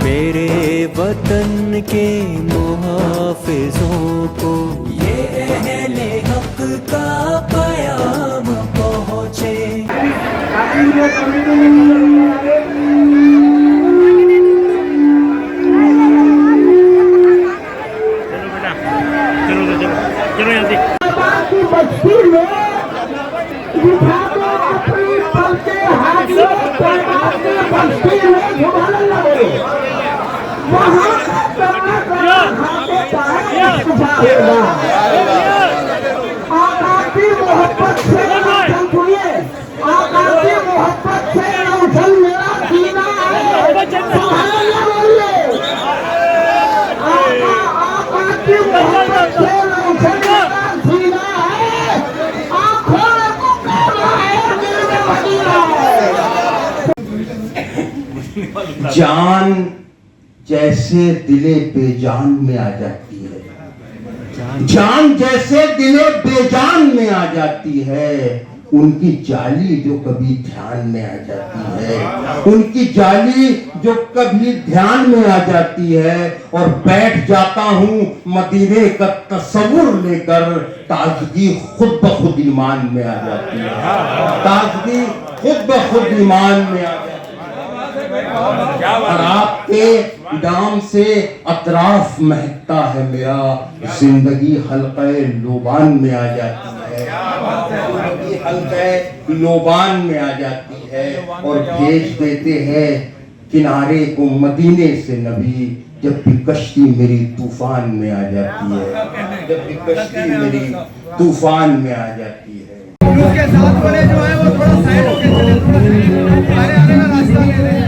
मेरे वतन के मुहाफिजों को ये अहले हक का पयाम पहुँचे। जान जैसे दिले बेजान में आ जाती है, जान जैसे दिले बेजान में आ जाती है, उनकी जाली जो कभी ध्यान में आ जाती है, उनकी जाली जो कभी ध्यान में आ जाती है, और बैठ जाता हूँ मदीने का तस्वुर लेकर, ताजगी खुद ब खुद ईमान में आ जाती है, ताजगी खुद ब खुद ईमान में आ जाती है। और आपके दाम से अतराफ महकता है मेरा, जिंदगी हल्के लोबान में आ जाती है, जिंदगी हल्के लोबान में आ जाती है, और भेज देते हैं किनारे को मदीने से नबी, जब भी कश्ती मेरी तूफान में आ जाती है, जब भी कश्ती मेरी तूफान में आ जाती है। उसके साथ वाले जो है वो थोड़ा साइड होके चले, आने का रास्ता ले रहे हैं।